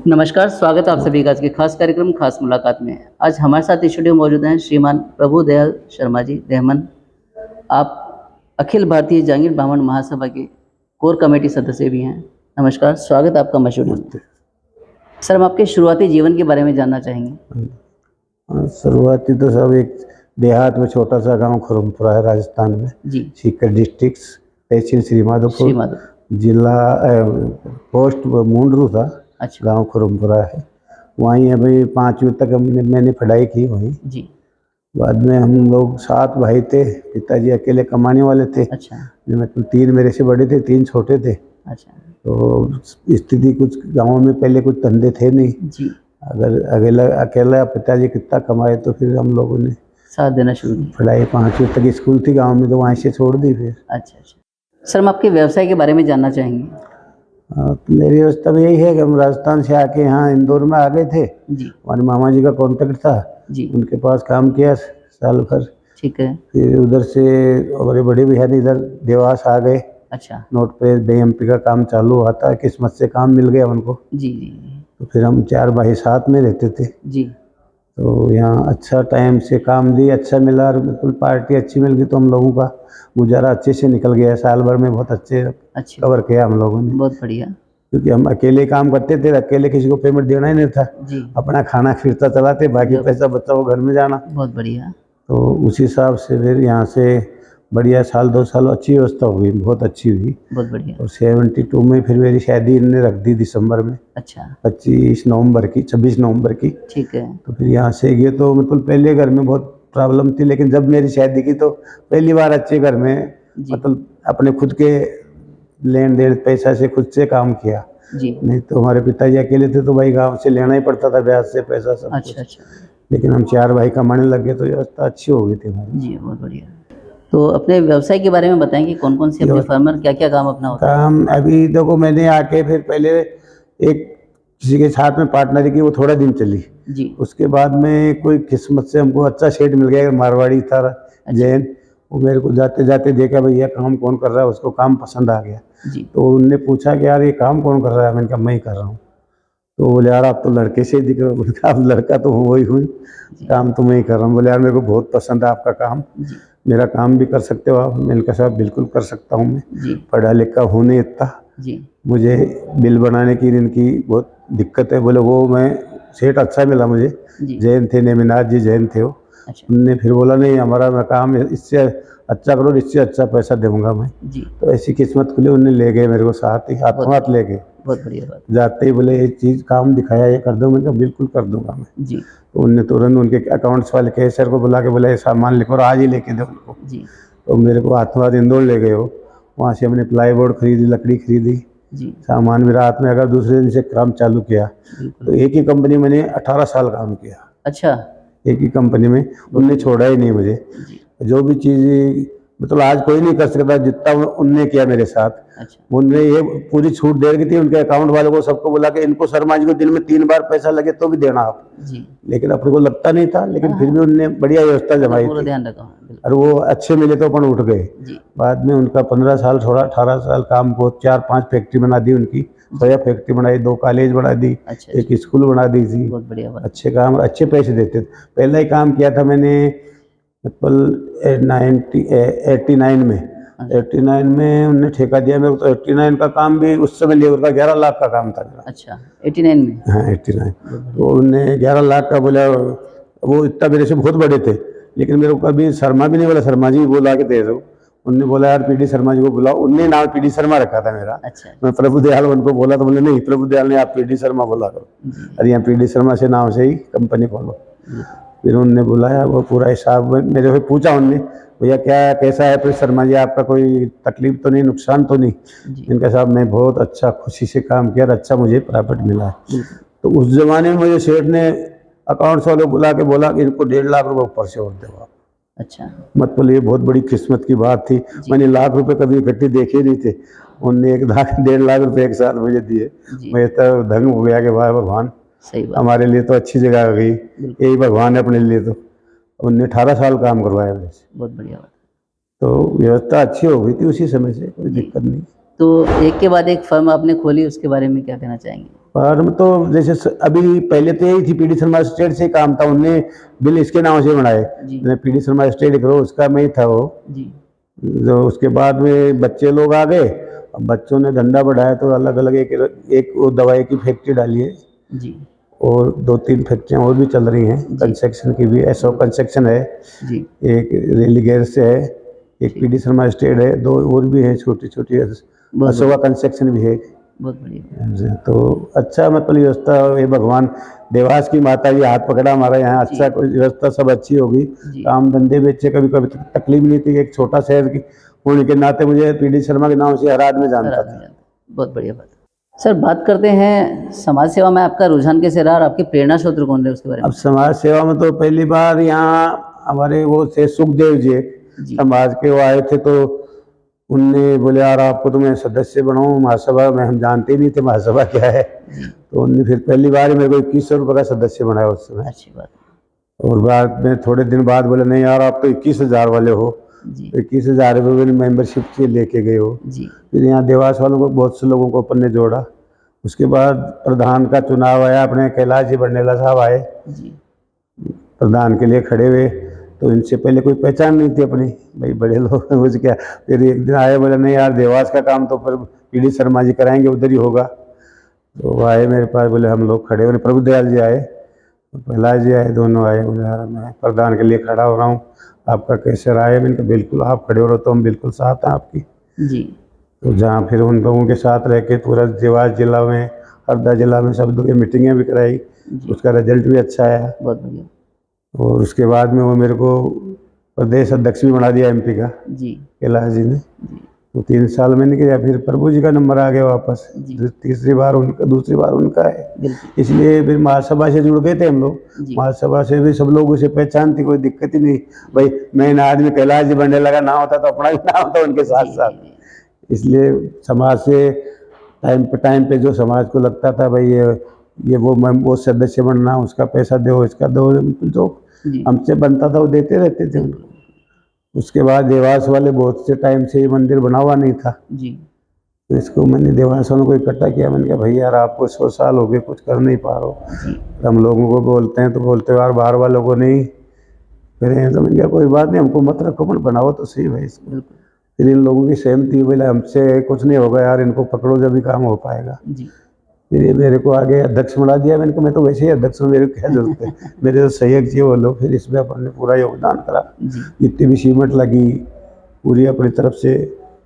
नमस्कार, स्वागत है आप सभी का आज के खास कार्यक्रम खास मुलाकात में। आज हमारे साथ स्टूडियो में मौजूद हैं श्रीमान प्रभुदयाल शर्मा जी देहमन। आप अखिल भारतीय जागीर ब्राह्मण महासभा के कोर कमेटी सदस्य भी हैं। नमस्कार, स्वागत है आपका स्टूडियो में। सर, हम आपके शुरुआती जीवन के बारे में जानना चाहेंगे। शुरुआती तो सब एक देहात में छोटा सा गांव खुरमपुरा है राजस्थान में जी। सीकर डिस्ट्रिक्ट, तहसील श्रीमाधोपुर, श्रीमाधोपुर। जिला पोस्ट मुंडरू था। अच्छा। गांव खुरमपुरा है, वहीं अभी 5वीं तक मैंने पढ़ाई की वहीं। जी। बाद में हम लोग 7 भाई थे, पिताजी अकेले कमाने वाले थे। अच्छा। मतलब 3 मेरे से बड़े थे, 3 छोटे थे। अच्छा। तो स्थिति कुछ गाँव में पहले कुछ धंधे थे नहीं जी। अगर अकेला पिताजी कितना कमाए, तो फिर हम लोगों ने साथ देना शुरू किया। पढ़ाई 5वीं तक स्कूल थी गांव में, तो वहीं से छोड़ दी फिर। अच्छा अच्छा। सर, हम आपके व्यवसाय के बारे में जानना चाहेंगे। तो मेरी व्यवस्था में यही है कि हम राजस्थान से आके यहाँ इंदौर में आ गए थे। जी। हमारे मामा जी का कॉन्टेक्ट था जी। उनके पास काम किया साल भर। ठीक है। फिर उधर से हमारे बड़े भैया ने इधर देवास आ गए। अच्छा। नोट पे BMP का काम चालू हुआ था, किस्मत से काम मिल गया उनको। जी जी। तो फिर हम 4 भाई साथ में रहते थे। जी। तो यहाँ अच्छा टाइम से काम दी, अच्छा मिला और बिल्कुल पार्टी अच्छी मिल गई, तो हम लोगों का गुजारा अच्छे से निकल गया। साल भर में बहुत अच्छे कवर किया हम लोगों ने। बहुत बढ़िया। क्योंकि हम अकेले काम करते थे, अकेले किसी को पेमेंट देना ही नहीं था। जी। अपना खाना खिलता चलाते, बाकी पैसा बचा वो घर में जाना। बहुत बढ़िया। तो उस हिसाब से फिर यहाँ से बढ़िया 1-2 साल अच्छी व्यवस्था हुई, बहुत अच्छी हुई। बहुत बढ़िया। और 72 में फिर मेरी शादी इनने रख दी दिसंबर में। अच्छा। 26 नवंबर की। ठीक है। तो फिर यहाँ से गए, तो मतलब पहले घर में बहुत प्रॉब्लम थी, लेकिन जब मेरी शादी की तो पहली बार अच्छे घर में मतलब अपने खुद के लेन देन पैसा से खुद से काम किया। जी। नहीं तो हमारे पिताजी अकेले थे, तो भाई गांव से लेना ही पड़ता था, ब्याज से पैसा सब अच्छा कुछ। अच्छा। लेकिन हम 4 भाई कमाने लग गए, तो व्यवस्था अच्छी हो गई थी हमारी। जी, बहुत बढ़िया। तो अपने व्यवसाय के बारे में बताएंगे, कौन कौन से अपने फार्मर क्या क्या काम अपना होता है? काम अभी देखो, मैंने आके फिर पहले एक किसी के साथ में पार्टनरी की, वो थोड़ा दिन चली। जी। उसके बाद में कोई किस्मत से हमको अच्छा शेड मिल गया, मारवाड़ी था जैन। वो मेरे को जाते जाते देखा, भैया काम कौन कर रहा है, उसको काम पसंद आ गया। जी। तो उनने पूछा कि यार ये काम कौन कर रहा है, मैंने कहा मैं ही कर रहा हूँ। तो बोले यार आप तो लड़के से ही दिख रहे हो। मैंने कहा अब लड़का तो वही हुई, काम तो मैं ही कर रहा हूँ। बोले यार मेरे को बहुत पसंद है आपका काम, मेरा काम भी कर सकते हो आप? मैंने कहा साहब बिल्कुल कर सकता हूँ, मैं पढ़ा लिखा हूँ नहीं इतना, मुझे बिल बनाने की इनकी बहुत दिक्कत है। बोले वो मैं सेठ अच्छा मिला मुझे, जैन थे, नेमिनाथ जी जैन थे वो। उनने फिर बोला नहीं हमारा काम इससे अच्छा करो, इससे अच्छा पैसा दूंगा मैं। तो ऐसी किस्मत खुली, उनने ले गए मेरे को साथ ही, हाथों हाथ ले गए। बहुत बढ़िया बात। जाते ही बोले एक चीज़ काम दिखाया, ये कर दो। मैंने कहा बिल्कुल कर दूंगा मैं। जी। तो उनने तुरंत उनके अकाउंट्स वाले कैशियर को बुला के बोला ये सामान लिखो और आज ही लेके दो उनको। जी। तो मेरे को हाथों हाथ इंदौर ले गए हो, वहाँ से हमने प्लाईवुड खरीदी, लकड़ी खरीदी। जी। सामान सामान भी रात में अगर दूसरे दिन से काम चालू किया। तो एक ही कंपनी मैंने 18 साल काम किया। अच्छा। एक ही कंपनी में, उनने छोड़ा ही नहीं मुझे। जो भी चीज़ मतलब आज कोई नहीं कर सकता जितना उनने किया मेरे साथ। अच्छा। उनने ये पूरी छूट दे रखी थी, उनके अकाउंट वालों को सबको बोला कि इनको शर्मा जी को दिन में 3 बार पैसा लगे तो भी देना आप। जी। लेकिन अपने को लगता नहीं था, लेकिन फिर भी उनने बढ़िया व्यवस्था जमाई थी। ध्यान रखा और वो अच्छे मिले तो अपन उठ गए। बाद में उनका 15 साल छोड़ा, 18 साल काम को 4-5 फैक्ट्री बना दी उनकी, 6 फैक्ट्री बनाई, 2 कॉलेज बना दी। अच्छा। एक स्कूल बना दी थी। बहुत बढ़िया बात। अच्छे काम, अच्छे पैसे देते थे। पहला ही काम किया था मैंने 89 में। 89 में उनने ठेका दिया मेरे को। तो 89 का काम भी उस समय लेबर का 11 लाख का काम था मेरा। अच्छा, 89 में? हाँ 89। तो उनने 11 लाख का बोला, वो इतना मेरे से बहुत बड़े थे, लेकिन मेरे को कभी शर्मा भी नहीं बोला, शर्मा जी बोला के दे दो। उनने बोला यार PD शर्मा जी को बुलाओ, उनने नाम PD शर्मा रखा था मेरा। अच्छा। मैं प्रभुदयाल उनको बोला तो बोले नहीं, प्रभुदयाल ने आप PD शर्मा बोला करो, अरे यहाँ PD शर्मा से नाम से ही कंपनी खोलो। फिर उनने बुलाया, वो पूरा हिसाब मेरे से पूछा उनने, भैया क्या कैसा है फिर शर्मा जी, आपका कोई तकलीफ तो नहीं, नुकसान तो नहीं? इनका साहब मैं बहुत अच्छा खुशी से काम किया और अच्छा मुझे प्रॉफिट मिला। तो उस जमाने में मुझे सेठ ने अकाउंट्स वालों बुला के बोला कि इनको 1.5 लाख रुपये ऊपर से और दो आप। अच्छा। मतलब ये बहुत बड़ी किस्मत की बात थी। मैंने लाख रुपए कभी इकट्ठे देखे नहीं थे, उनने 1.5 लाख रुपए एक साथ मुझे दिए। मैं तो धन्य हो गया कि वाह भगवान, हमारे लिए तो अच्छी जगह आ गई, यही भगवान है अपने लिए। तो उनने 18 साल काम करवाया मेरे से। बहुत बढ़िया बात। तो व्यवस्था अच्छी हो गई थी उसी समय से, कोई दिक्कत नहीं। तो एक के बाद एक फर्म आपने खोली, उसके बारे में क्या कहना चाहेंगे? फर्म तो जैसे अभी पहले तो यही थी, पीडी शर्मा स्टेट से ही काम था, उनने बिल इसके नाम से बनाए, जी पीडी शर्मा स्टेट करो, उसका में ही था वो। जी जो उसके बाद में बच्चे लोग आ गए, अब बच्चों ने धंधा बढ़ाया तो अलग अलग एक एक वो दवाई की फैक्ट्री डाली है, जी और 2-3 फैक्ट्रियाँ और भी चल रही हैं, जी कंस्ट्रक्शन की भी, एसओ कंस्ट्रक्शन है, जी एक रेलीगेयर से है, एक ठीक। पीडी शर्मा स्टेट है, 2 और भी है छोटी छोटी, बहुत अशोका बढ़िया कंस्ट्रक्शन भी है। बहुत बढ़िया। तो अच्छा मतलब व्यवस्था, ये भगवान देवास की माता जी हाथ पकड़ा हमारा यहाँ, जी अच्छा कोई व्यवस्था सब अच्छी होगी, जी काम धंधे भी अच्छे, कभी कभी तकलीफ नहीं थी। एक छोटा शहर की होने के नाते मुझे पीडी शर्मा के नाम से हर आदमी जानता आराम था। में जाता है। बहुत बढ़िया बात। सर बात करते हैं समाज सेवा में आपका रुझान कैसे रहा और आपके प्रेरणा स्रोत कौन रहे उसके बारे में? अब समाज सेवा में तो पहली बार यहाँ हमारे वो थे सुखदेव जी, जी समाज के वो आए थे, तो उनने बोले यार आपको तो मैं सदस्य बनाऊँ महासभा में, हम जानते ही नहीं थे महासभा क्या है, जी तो उनने फिर पहली बार ही मेरे को 2100 रुपये का सदस्य बनाया उस समय। अच्छी बात और बाद में थोड़े दिन बाद बोले नहीं यार आप तो 21,000 वाले हो, जी 21,000 रुपये मेरी मेंबरशिप के लेके गए हो। जी फिर यहाँ देवास वालों को बहुत से लोगों को अपन ने जोड़ा। उसके बाद प्रधान का चुनाव आया, अपने कैलाश जी बंडेला साहब आए, जी प्रधान के लिए खड़े हुए, तो इनसे पहले कोई पहचान नहीं थी अपनी, भाई बड़े लोग हैं मुझे क्या। फिर एक दिन आए, बोले नहीं यार देवास का काम तो फिर पीडी शर्मा जी कराएंगे, उधर ही होगा। तो वो आए मेरे पास, बोले हम लोग खड़े हो, प्रभु दयाल जी आए, तो प्रहलाद जी आए, दोनों आए, बोले यार मैं प्रधान के लिए खड़ा हो रहा हूँ, आपका कैसे राय है? मैंने कहा बिल्कुल आप खड़े हो रहे हो तो हम बिल्कुल साथ हैं आपकी। जी तो जहाँ फिर उन लोगों के साथ रह के पूरा देवास जिला में, हरदा जिला में सब जगह मीटिंगें भी कराई, जी उसका रिजल्ट भी अच्छा आया। बहुत बढ़िया। और उसके बाद में वो मेरे को प्रदेश अध्यक्ष भी बना दिया एमपी का, जी कैलाश जी ने। जी तो 3 साल मैंने किया, फिर प्रभु जी का नंबर आ गया वापस, जी तीसरी बार उनका, दूसरी बार उनका है। बिल्कुल इसलिए फिर महासभा से जुड़ गए थे हम लोग, जी महासभा से भी सब लोगों से पहचान थी, कोई दिक्कत ही नहीं। भाई मेन आदमी कैलाश जी बंडेला का नाम होता तो अपना भी नाम था उनके साथ जी साथ। जी इसलिए समाज से टाइम पे जो समाज को लगता था भाई ये वो सदस्य बनना, उसका पैसा दो, इसका दो, जो जी हमसे बनता था वो देते रहते थे उनको। उसके बाद देवास वाले बहुत से टाइम से ये मंदिर बना हुआ नहीं था, जी तो इसको मैंने देवास वालों को इकट्ठा किया। मैंने कहा भैया यार आपको 100 साल हो गए कुछ कर नहीं पा रहे हो, जी हम लोगों को बोलते हैं तो बोलते हो यार बाहर वालों को नहीं करें, तो मैंने कहा कोई बात नहीं, हमको मत रखो, मत बनाओ तो सही भाई इसको। बिल्कुल फिर इन लोगों की सहमति, बोले हमसे कुछ नहीं होगा यार, इनको पकड़ो जब भी काम हो पाएगा। जी फिर ये मेरे को आगे अध्यक्ष बना दिया। मैंने कहा मैं तो वैसे ही अध्यक्ष हूँ, मेरे को क्या जरूरत है, मेरे तो सहयोग चाहिए वो लोग। फिर इसमें अपन ने पूरा योगदान करा, जी जितनी भी सीमेंट लगी पूरी अपनी तरफ से,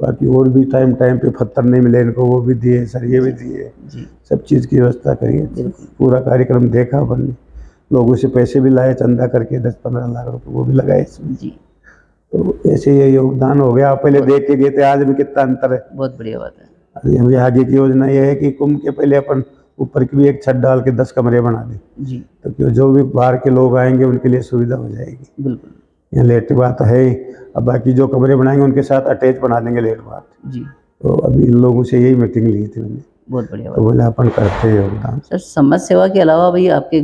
बाकी और भी टाइम टाइम पे पत्थर नहीं मिले इनको, वो भी दिए, सरिये भी दिए, जी सब चीज़ की व्यवस्था करी। बिल्कुल पूरा कार्यक्रम देखा अपन ने, लोगों से पैसे भी लाए चंदा करके, 10-15 लाख रुपए वो भी लगाए इसमें। जी तो ऐसे ये योगदान हो गया। आप पहले देख के गए थे, आज भी कितना अंतर है। बहुत बढ़िया बात है। अभी आगे की योजना ये है कि कुंभ के पहले अपन ऊपर की भी एक छत डाल के 10 कमरे बना दें, जी तो कि जो भी बाहर के लोग आएंगे उनके लिए सुविधा हो जाएगी। बिल्कुल यहाँ लेट बात है ही, अब बाकी जो कमरे बनाएंगे उनके साथ अटैच बना देंगे लेट बात। जी तो अभी इन लोगों से यही मीटिंग ली थी मैंने, बहुत बढ़िया तो बात। बोले अपन करते हैं योगदान। सर समाज सेवा के अलावा भी आपके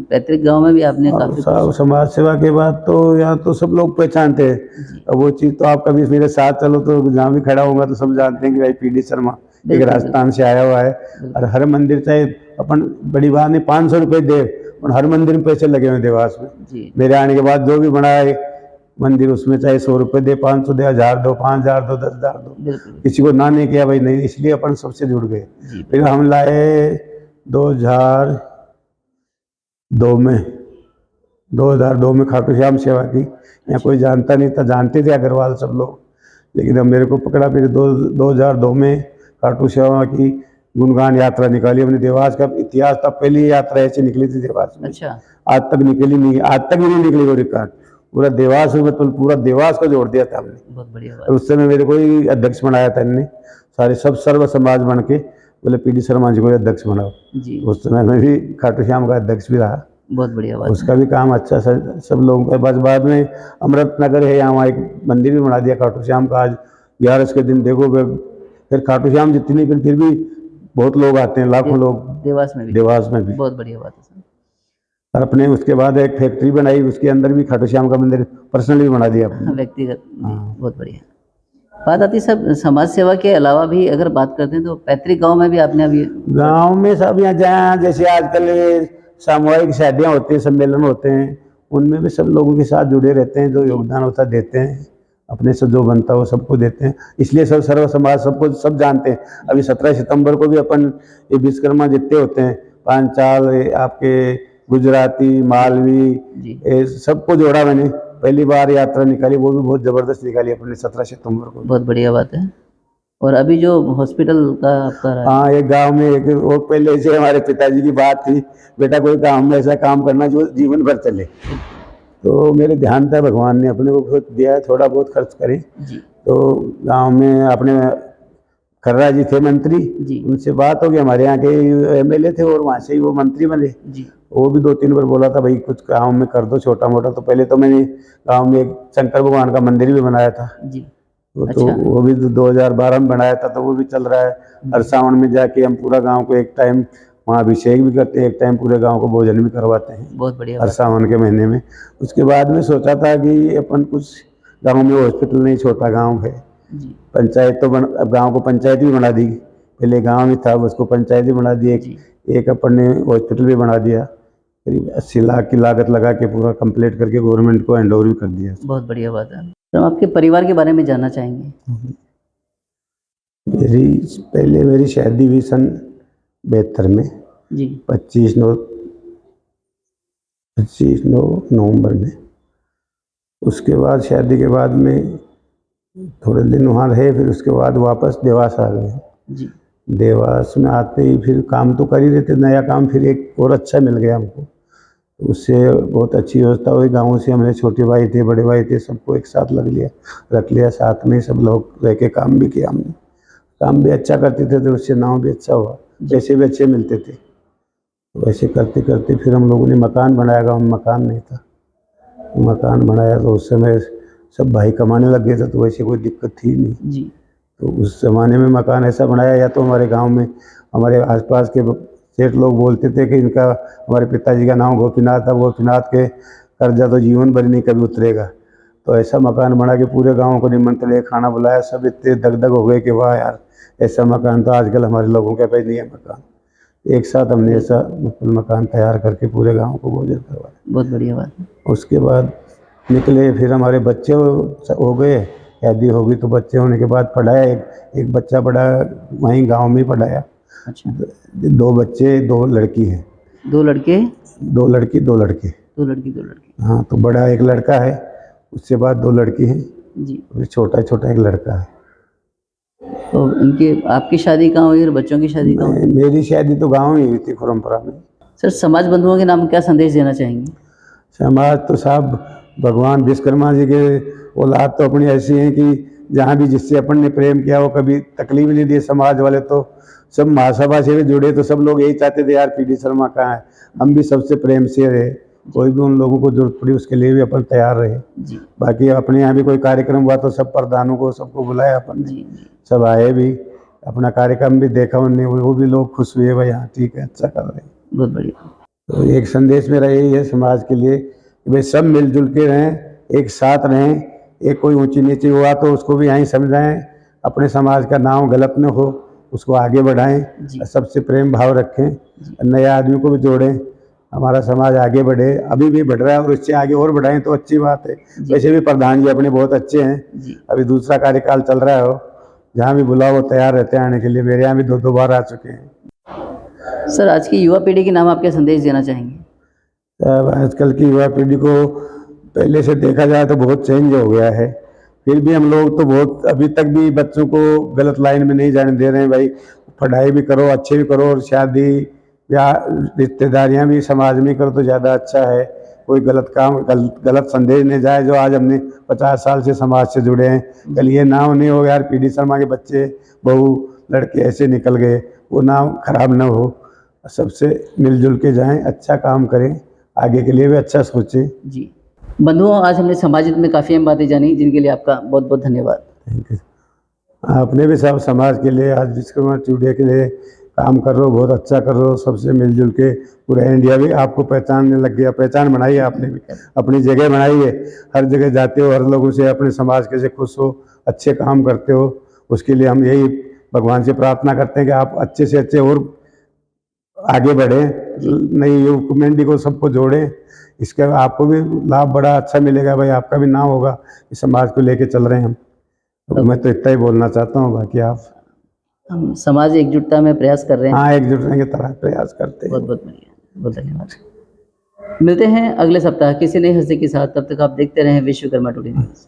पैतृक गांव में भी आपने और काफी समाज सेवा के बाद तो यहाँ तो सब लोग पहचानते हैं। जी अब वो चीज़ तो आप कभी मेरे साथ चलो तो जहाँ भी खड़ा होगा तो सब जानते हैं कि भाई पीडी शर्मा एक बिल्कुल, राजस्थान से आया हुआ है। और हर मंदिर चाहे अपन बड़ी बात नहीं 500 रुपये दे, और हर मंदिर में पैसे लगे हुए हैं देवास में। जी मेरे आने के बाद जो भी बना है मंदिर, उसमें चाहे 100 रुपये दे, 500 दे, 1000 दो, 5000 दो, 10,000 दो, बिल्कुल किसी को ना नहीं किया भाई नहीं, इसलिए अपन सबसे जुड़ गए। जी फिर हम लाए 2002 में 2002 में खाटू श्याम सेवा की। यहाँ कोई जानता नहीं था, जानते थे अग्रवाल सब लोग, लेकिन अब मेरे को पकड़ा। फिर 2002 में खाटू श्याम की गुणगान यात्रा निकाली हमने। देवास का इतिहास था, पहली यात्रा ऐसी निकली थी देवास में, अच्छा आज तक निकली नहीं, आज तक भी नहीं निकली वो रिकॉर्ड। पूरा देवास में, मतलब पूरा देवास को जोड़ दिया था हमने। बहुत बढ़िया और बात। उस समय मेरे को ही अध्यक्ष बनाया था इनने, सारे सब सर्व समाज बन के बोले पीडी शर्मा जी को अध्यक्ष बनाओ। जी उस समय मैं भी खाटू श्याम का अध्यक्ष भी रहा, बहुत बढ़िया बात। उसका भी काम अच्छा सब लोगों का। बस बाद में अमृत नगर है, यहाँ एक मंदिर भी बना दिया खाटू श्याम का। आज 11 के दिन देखो फिर खाटू श्याम जितनी, फिर भी बहुत लोग आते हैं, लाखों लोग देवास में भी देवास में भी। बहुत बढ़िया बात है सर। और अपने उसके बाद एक फैक्ट्री बनाई, उसके अंदर भी खाटू श्याम का मंदिर पर्सनली बना दिया अपने। व्यक्तिगत जी हाँ। बहुत बढ़िया। बात आती है सब समाज सेवा के अलावा भी अगर बात करते हैं तो पैतृक गांव में भी आपने अभी गांव में सब यहाँ जहाँ जैसे आजकल ये सामूहिक शादियाँ होती हैं, सम्मेलन होते हैं, उनमें भी सब लोगों के साथ जुड़े रहते हैं, जो योगदान होता है देते हैं, अपने से जो बनता है वो सबको देते हैं। इसलिए सब सर्व समाज सबको सब जानते हैं। अभी 17 सितंबर को भी अपन ये विश्वकर्मा जितने होते हैं, पांचाल, आपके गुजराती, मालवी, जी ये सबको जोड़ा मैंने। पहली बार यात्रा निकाली, वो भी बहुत ज़बरदस्त निकाली अपने 17 सितंबर को। बहुत बढ़िया बात है। और अभी जो हॉस्पिटल का आपका रहा है, हाँ, एक गांव में एक वो पहले से हमारे पिताजी की बात थी, बेटा कोई गांव में ऐसा काम करना जो जीवन भर चले। तो मेरे ध्यान था, भगवान ने अपने को बहुत दिया है, थोड़ा बहुत खर्च करे। जी तो गांव में अपने खर्रा जी थे मंत्री, जी उनसे बात हो गई, हमारे यहाँ के एमएलए थे और वहाँ से ही वो मंत्री बने। जी वो भी 2-3 बार बोला था भाई कुछ गाँव में कर दो छोटा मोटा। तो पहले तो मैंने गाँव में एक शंकर भगवान का मंदिर भी बनाया था, जी तो अच्छा। वो भी 2012 में बनाया था, तो वो भी चल रहा है। हर सावन में जाके हम पूरा गांव को एक टाइम वहाँ अभिषेक भी करते हैं, एक टाइम पूरे गांव को भोजन भी करवाते हैं बहुत बढ़िया हर बात। सावन के महीने में। उसके बाद में सोचा था कि अपन कुछ गांव में हॉस्पिटल नहीं, छोटा गांव है, जी पंचायत तो अब गांव को पंचायत भी बना दी। पहले गांव ही था, उसको पंचायत भी बना दी। जी एक अपन ने हॉस्पिटल भी बना दिया, करीब 80 लाख की लागत लगा के पूरा कंप्लीट करके गवर्नमेंट को हैंड ओवर भी कर दिया। बहुत बढ़िया बात है। तो हम आपके परिवार के बारे में जानना चाहेंगे। मेरी पहले मेरी शादी हुई सन 72 में, जी 25 नवंबर में। उसके बाद शादी के बाद में थोड़े दिन वहाँ रहे, फिर उसके बाद वापस देवास आ गए। जी देवास में आते ही फिर काम तो कर ही रहे थे, नया काम फिर एक और अच्छा मिल गया हमको, उससे बहुत अच्छी व्यवस्था हुई। गाँव से हमारे छोटे भाई थे, बड़े भाई थे, सबको एक साथ रख लिया साथ में, सब लोग रह के काम भी किया हमने। काम भी अच्छा करते थे तो उससे नाम भी अच्छा हुआ, पैसे भी अच्छे मिलते थे। तो ऐसे करते करते फिर हम लोगों ने मकान बनाया। गाँव में मकान नहीं था, मकान बनाया तो उस समय सब भाई कमाने लग गए थे, तो वैसे कोई दिक्कत थी नहीं। जी तो उस ज़माने में मकान ऐसा बनाया, या तो हमारे गांव में हमारे आसपास के सेठ लोग बोलते थे कि इनका, हमारे पिताजी का नाम गोपीनाथ था, गोपीनाथ के कर्जा तो जीवन भर नहीं कभी उतरेगा। तो ऐसा मकान बना के पूरे गांव को निमंत्रण दिया, खाना बुलाया, सब इतने दगदग हो गए कि वाह यार, ऐसा मकान तो आजकल हमारे लोगों के पास नहीं है मकान। एक साथ हमने ऐसा मकान तैयार करके पूरे गाँव को भोजन करवाया। बहुत बढ़िया बात है। उसके बाद निकले, फिर हमारे बच्चे हो गए, शादी हो गई, तो बच्चे होने के बाद पढ़ाया। एक बच्चा पढ़ा वहीं गांव में ही पढ़ाया। अच्छा 2 बच्चे, 2 लड़की हैं। 2 लड़के 2 लड़की 2 लड़के। 2 लड़की। हाँ, तो बड़ा एक लड़का है, उसके बाद 2 लड़की हैं, जी और छोटा छोटा एक लड़का है। तो इनकी आपकी शादी कहाँ हुई और बच्चों की शादी कहाँ हुई? मेरी शादी तो गाँव ही हुई थी, खुरमपुरा में। सर समाज बंधुओं के नाम क्या संदेश देना चाहेंगे? समाज तो साहब, भगवान विश्वकर्मा जी के औलाद तो अपनी ऐसी हैं कि जहाँ भी जिससे अपन ने प्रेम किया वो कभी तकलीफ नहीं दी। समाज वाले तो सब महासभा से भी जुड़े, तो सब लोग यही चाहते थे यार पीडी शर्मा कहाँ है, हम भी सबसे प्रेम से रहे। कोई भी उन लोगों को जरूरत पड़ी उसके लिए भी अपन तैयार रहे। जी बाकी अपने यहाँ भी कोई कार्यक्रम हुआ तो सब प्रधानों को सबको बुलाया अपन ने, जी सब आए भी, अपना कार्यक्रम भी देखा उनने, वो भी लोग खुश हुए, भाई हाँ ठीक है, अच्छा कर रहे हैं। बहुत बढ़िया। तो एक संदेश मेरा यही है समाज के लिए कि भाई सब मिलजुल के रहें, एक साथ रहें। एक कोई ऊंची नीची हुआ तो उसको भी यहीं समझाएं, अपने समाज का नाम गलत न हो, उसको आगे बढ़ाएं, जी सबसे प्रेम भाव रखें, नए आदमी को भी जोड़ें, हमारा समाज आगे बढ़े। अभी भी बढ़ रहा है और इससे आगे और बढ़ाएं तो अच्छी बात है। वैसे भी प्रधान जी अपने बहुत अच्छे हैं, जी अभी दूसरा कार्यकाल चल रहा हो, जहाँ भी बुलाओ वो तैयार रहते हैं आने के लिए। मेरे यहाँ भी 2 बार आ चुके हैं। सर आज की युवा पीढ़ी के नाम आप क्या संदेश देना चाहेंगे? अब आजकल की युवा पीढ़ी को पहले से देखा जाए तो बहुत चेंज हो गया है, फिर भी हम लोग तो बहुत अभी तक भी बच्चों को गलत लाइन में नहीं जाने दे रहे हैं। भाई पढ़ाई भी करो, अच्छे भी करो, और शादी या रिश्तेदारियां भी समाज में करो तो ज़्यादा अच्छा है। कोई गलत काम, गलत संदेश नहीं जाए। जो आज हमने 50 साल से समाज से जुड़े हैं, कल ये नाम नहीं हो यार पीडी शर्मा के बच्चे बहू लड़के ऐसे निकल गए, वो नाम खराब ना हो। सबसे मिलजुल के जाएं, अच्छा काम करें, आगे के लिए भी अच्छा सोचें। जी बंधुओं, आज हमने समाज हित में काफ़ी अहम बातें जानी, जिनके लिए आपका बहुत बहुत धन्यवाद। Thank you. आपने भी सब समाज के लिए, आज विश्वकर्मा टुडे के लिए काम कर रहे हो, बहुत अच्छा कर रहे हो, सबसे मिलजुल के पूरा इंडिया भी आपको पहचानने लग गया। पहचान बनाई है आपने भी, अपनी जगह बनाई है, हर जगह जाते हो, हर लोगों से अपने समाज के से खुश हो, अच्छे काम करते हो। उसके लिए हम यही भगवान से प्रार्थना करते हैं कि आप अच्छे से अच्छे और आगे बढ़ें, नई युवा कम्युनिटी को सबको जोड़ें। इसका आपको भी लाभ बड़ा अच्छा मिलेगा भाई, आपका भी नाम होगा, इस समाज को लेके चल रहे हैं हम। तो मैं तो इतना ही बोलना चाहता हूँ, बाकी आप। हम समाज एकजुटता में प्रयास कर रहे हैं। हाँ, एकजुट रहने की तरह प्रयास करते हैं। बहुत बहुत बढ़िया, बहुत धन्यवाद। मिलते हैं अगले सप्ताह किसी नई हस्ती के साथ, तब तक आप देखते रहें विश्वकर्मा टुडे न्यूज़।